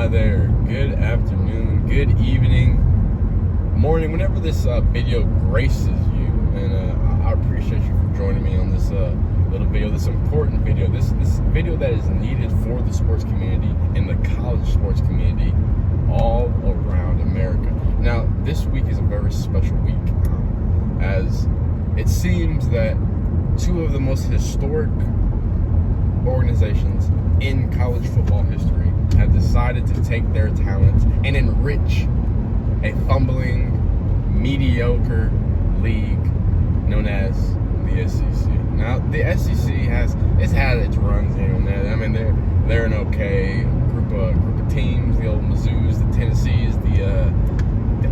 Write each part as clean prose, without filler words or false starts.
Hi there, good afternoon, good evening, morning, whenever this video graces you, and I appreciate you for joining me on this little video, this important video, this video that is needed for the sports community and the college sports community all around America. Now, this week is a very special week, as it seems that two of the most historic organizations in college football history have decided to take their talents and enrich a fumbling, mediocre league known as the SEC. Now, the SEC it's had its runs here and there. I mean, they're an okay group of teams. The old Mizzous, the Tennessees, the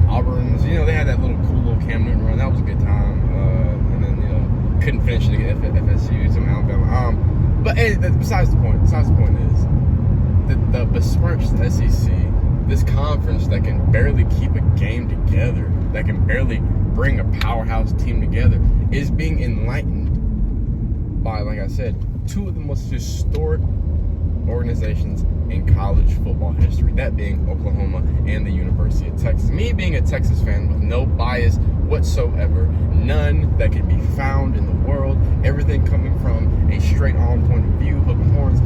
Auburns. You know, they had that cool little Cam Newton run. That was a good time. And then couldn't finish it against FSU, some Alabama. But besides the point is the besmirched SEC, this conference that can barely keep a game together, that can barely bring a powerhouse team together, is being enlightened by, like I said, two of the most historic organizations in college football history, that being Oklahoma and the University of Texas. Me being a Texas fan with no bias whatsoever, none that can be found in the world, everything coming from a straight on point of view, hook and horns,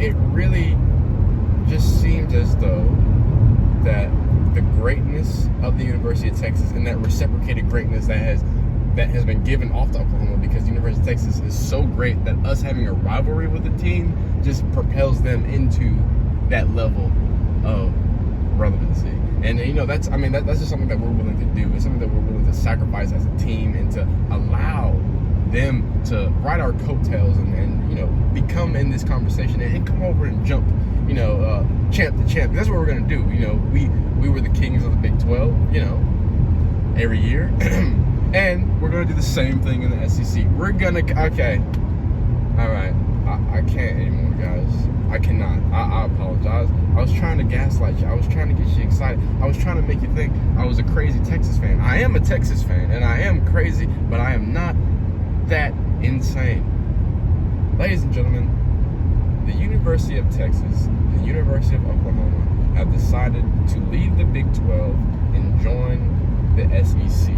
it really just seems as though that the greatness of the University of Texas and that reciprocated greatness that has been given off to Oklahoma, because the University of Texas is so great that us having a rivalry with the team just propels them into that level of relevancy. And that's just something that we're willing to do. It's something that we're willing to sacrifice as a team, and to allow them to ride our coattails and become in this conversation and come over and jump champ to champ. That's what we're gonna do. We were the kings of the Big 12 every year. And we're going to do the same thing in the SEC. We're going to... Okay. All right. I can't anymore, guys. I cannot. I apologize. I was trying to gaslight you. I was trying to get you excited. I was trying to make you think I was a crazy Texas fan. I am a Texas fan, and I am crazy, but I am not that insane. Ladies and gentlemen, the University of Texas and the University of Oklahoma have decided to leave the Big 12 and join the SEC.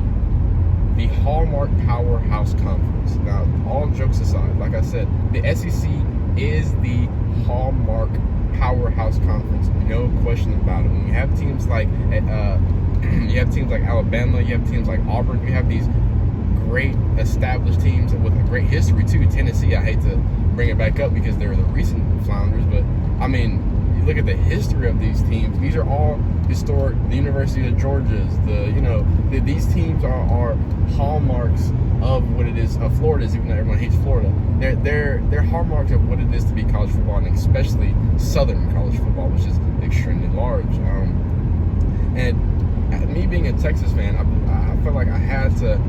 The Hallmark Powerhouse Conference. Now, all jokes aside, like I said, the SEC is the Hallmark Powerhouse Conference, no question about it. When you have teams like Alabama, you have teams like Auburn, you have these great established teams with a great history too. Tennessee, I hate to bring it back up because they're the recent flounders, but I mean, you look at the history of these teams. These are all historic. The University of Georgias, these teams are hallmarks of what it is. Florida's, even though everyone hates Florida, they're hallmarks of what it is to be college football, and especially Southern college football, which is extremely large. And me being a Texas fan, I felt like I had to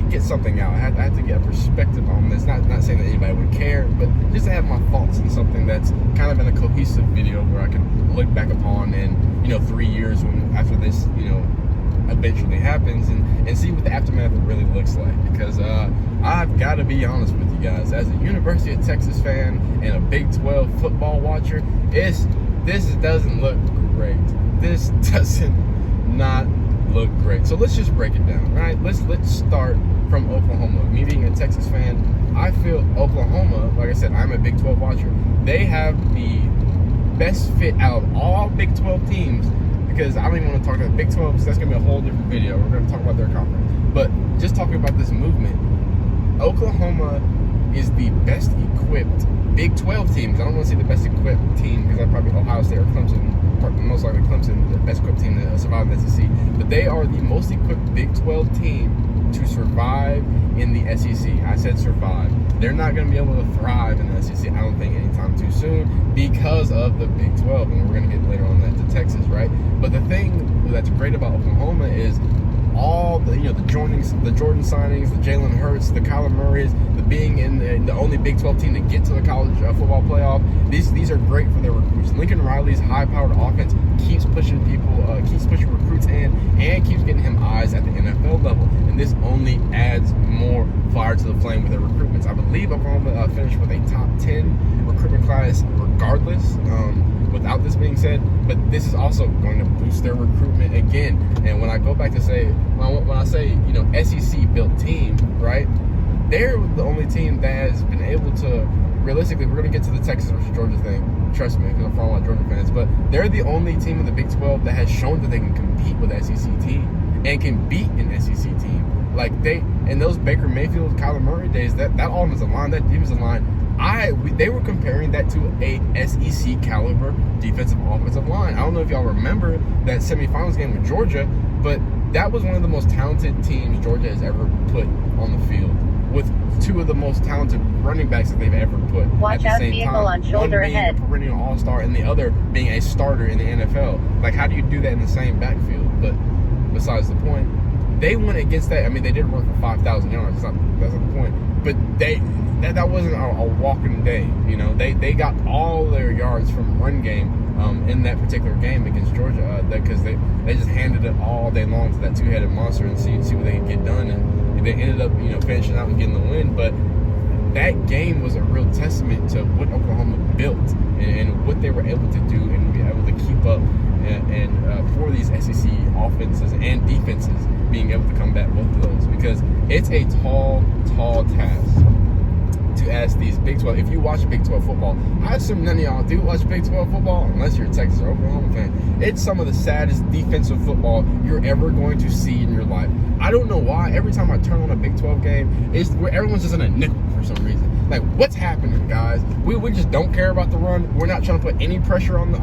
get something out. I had to get a perspective on this. Not saying that anybody would care, but just to have my thoughts on something that's kind of in a cohesive video where I can look back upon in 3 years after this eventually happens, and see what the aftermath really looks like. Because I've got to be honest with you guys, as a University of Texas fan and a Big 12 football watcher, this doesn't look great. This doesn't not look great. So let's just break it down, right? Let's start from Oklahoma. Me being a Texas fan, I feel Oklahoma, like I said, I'm a Big 12 watcher, they have the best fit out of all Big 12 teams, because I don't even want to talk about Big 12 because that's going to be a whole different video. We're going to talk about their conference. But just talking about this movement, Oklahoma is the best equipped Big 12 team. I don't want to say the best equipped team, because that's probably Ohio State or Clemson. Most likely Clemson, the best equipped team to survive in the SEC. But they are the most equipped Big 12 team to survive in the SEC. I said survive. They're not going to be able to thrive in the SEC, I don't think, anytime too soon, because of the Big 12. And we're going to get later on that to Texas, right? But the thing that's great about Oklahoma is all the the Jordan signings, the Jalen Hurts, the Kyler Murrays, the being in the only Big 12 team to get to the college football playoff. These are great for their recruits. Lincoln Riley's high-powered offense keeps pushing recruits in, and keeps getting him eyes at the NFL level. And this only adds more fire to the flame with their recruitments. I believe Oklahoma finished with a top 10 recruitment class regardless. without this being said, but this is also going to boost their recruitment again. And when I go back to say, when I say, SEC built team, right? They're the only team that has been able to, realistically, we're going to get to the Texas versus Georgia thing. Trust me, because I'm following a lot of Georgia fans. But they're the only team in the Big 12 that has shown that they can compete with the SEC team and can beat an SEC team. Like in those Baker Mayfield, Kyler Murray days, that offensive line, that defensive line, they were comparing that to a SEC caliber defensive offensive line. I don't know if y'all remember that semifinals game with Georgia, but that was one of the most talented teams Georgia has ever put on the field, with two of the most talented running backs that they've ever put. Watch at out, the same vehicle time. on shoulder One being ahead. a perennial all-star and the other being a starter in the NFL. Like, how do you do that in the same backfield? But besides the point, they went against that. I mean, they did run for 5,000 yards. That's not the point. But that wasn't a walking day. They got all their yards from run game in that particular game against Georgia, because they just handed it all day long to that two-headed monster and see what they could get done. And they ended up finishing out and getting the win. But that game was a real testament to what Oklahoma built and what they were able to do and be able to keep up. And for these SEC offenses and defenses being able to combat both of those, because it's a tall task to ask these Big 12. If you watch Big 12 football, I assume none of y'all do watch Big 12 football unless you're a Texas or Oklahoma fan. It's some of the saddest defensive football you're ever going to see in your life. I don't know why. Every time I turn on a Big 12 game, it's where everyone's just in a nickel for some reason. Like, what's happening, guys? We just don't care about the run. We're not trying to put any pressure on the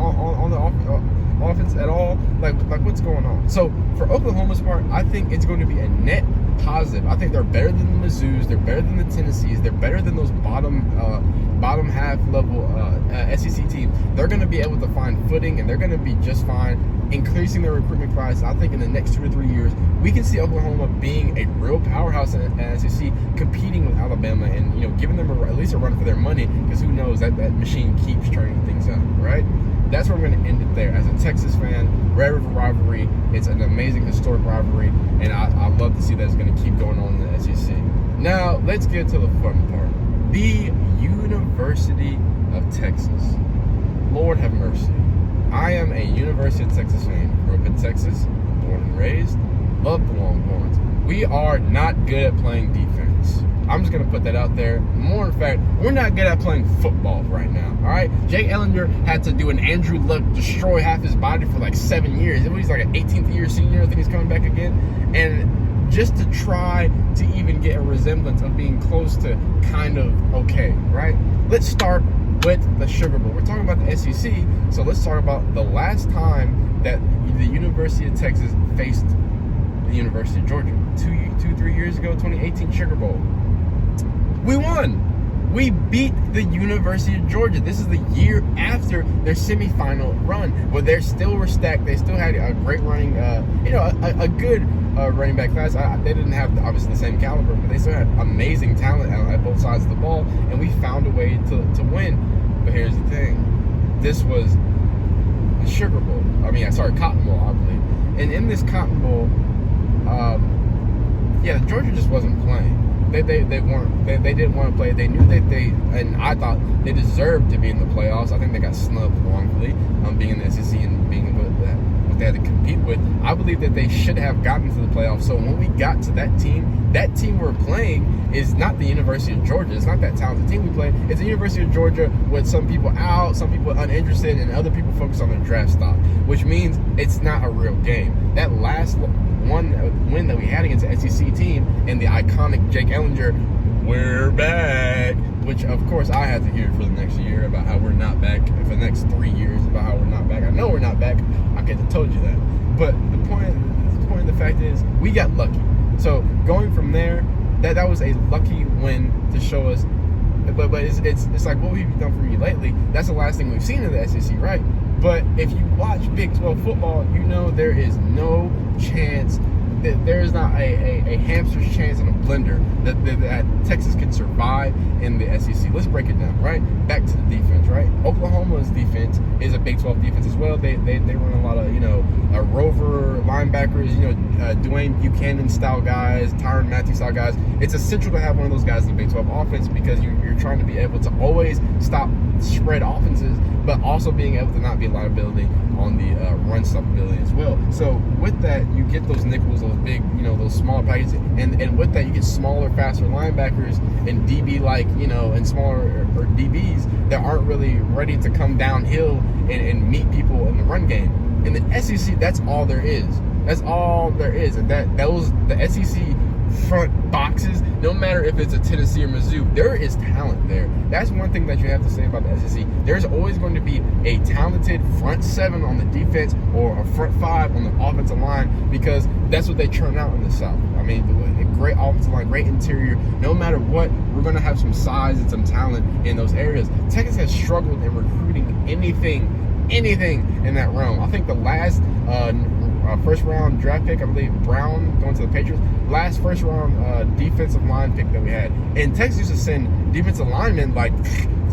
offense at all. Like what's going on? So for Oklahoma's part, I think it's going to be a net positive. I think they're better than the Mizzous. They're better than the Tennessees. They're better than those bottom half level SEC teams. They're going to be able to find footing, and they're going to be just fine. Increasing their recruitment class. I think in the next 2 to 3 years, we can see Oklahoma being a real powerhouse in SEC, competing with Alabama, and giving them at least a run for their money. Because who knows, that machine keeps turning things out, right? That's where I'm going to end it there. As a Texas fan, Red River rivalry, it's an amazing historic rivalry, and I love to see that it's going to keep going on in the SEC. Now, let's get to the fun part. The University of Texas. Lord have mercy. I am a University of Texas fan. Grew up in Texas, born and raised, love the Longhorns. We are not good at playing defense. I'm just going to put that out there. More in fact, we're not good at playing football right now, all right? Jake Ellinger had to do an Andrew Luck, destroy half his body for like 7 years. He's like an 18th year senior. I think he's coming back again. And just to try to even get a resemblance of being close to kind of okay, right? Let's start with the Sugar Bowl. We're talking about the SEC, so let's talk about the last time that the University of Texas faced the University of Georgia. 3 years ago, 2018 Sugar Bowl. We won. We beat the University of Georgia. This is the year after their semifinal run, where they still were stacked. They still had a great running, a good running back class. They didn't have obviously the same caliber, but they still had amazing talent at both sides of the ball, and we found a way to win. But here's the thing: this was a Sugar Bowl. Cotton Bowl, I believe. And in this Cotton Bowl, Georgia just wasn't playing. They weren't. They didn't want to play. They knew and I thought they deserved to be in the playoffs. I think they got snubbed wrongfully, being in the SEC and being what they had to compete with. I believe that they should have gotten to the playoffs. So when we got to that team we're playing is not the University of Georgia. It's not that talented team we played. It's the University of Georgia with some people out, some people uninterested, and other people focused on their draft stock, which means it's not a real game. That last one win that we had against the SEC team and the iconic Jake Ellinger, "We're back," which of course I had to hear for the next year about how we're not back, for the next 3 years about how we're not back. I know we're not back. I could have told you that. But the point of the fact is we got lucky. So going from there, that was a lucky win to show us. But it's like, what have you done for me lately? That's the last thing we've seen in the SEC, right? But if you watch Big 12 football, you know there is no chance, that there is not a hamster's chance in a blender that Texas can survive in the SEC. Let's break it down, right? Back to the defense, right? Oklahoma's defense is a Big 12 defense as well. They run a lot of, rover linebackers, Dwayne Buchanan style guys, Tyrann Matthew style guys. it's essential to have one of those guys in the Big 12 offense because you're trying to be able to always stop spread offenses, but also being able to not be a liability on the run stoppability as well. So with that, you get those nickels, those big, those smaller packages, and with that, you get smaller, faster linebackers and DB and smaller or DBs that aren't really ready to come downhill and meet people in the run game. In the SEC, that's all there is. That's all there is, and the SEC front boxes, no matter if it's a Tennessee or Mizzou, there is talent there. That's one thing that you have to say about the SEC. There's always going to be a talented front seven on the defense or a front five on the offensive line because that's what they churn out in the South. I mean, great offensive line, great interior. No matter what, we're going to have some size and some talent in those areas. Texas has struggled in recruiting anything in that realm. I think the last first round draft pick, I believe Brown going to the Patriots, last first round defensive line pick that we had. And Texas used to send defensive linemen like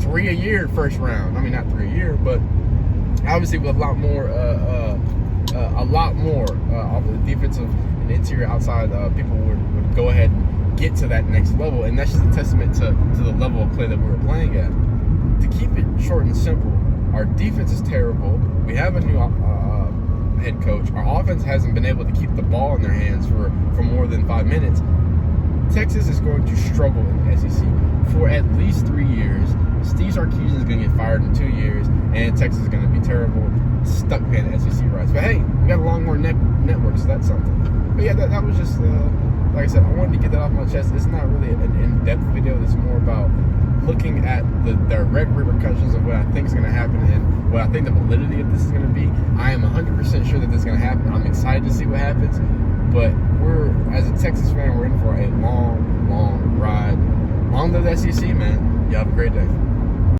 3 a year first round. I mean, not 3 a year, but obviously with a lot more off the defensive and interior outside, people would go ahead and get to that next level. And that's just a testament to the level of play that we were playing at. To keep it short and simple, our defense is terrible. We have a new head coach. Our offense hasn't been able to keep the ball in their hands for more than 5 minutes. Texas is going to struggle in the SEC for at least 3 years. Steve Sarkisian is going to get fired in 2 years, and Texas is going to be terrible, stuck paying the SEC rights. But hey, we got a Longhorn network, so that's something. But yeah, that was just, like I said, I wanted to get that off my chest. It's not really an in-depth video. It's more about looking at the direct repercussions of what I think is going to happen and what I think the validity of this is going to be. I am 100% sure that this is going to happen. I'm excited to see what happens. But as a Texas fan, we're in for a long, long ride. On to the SEC, man. You have a great day.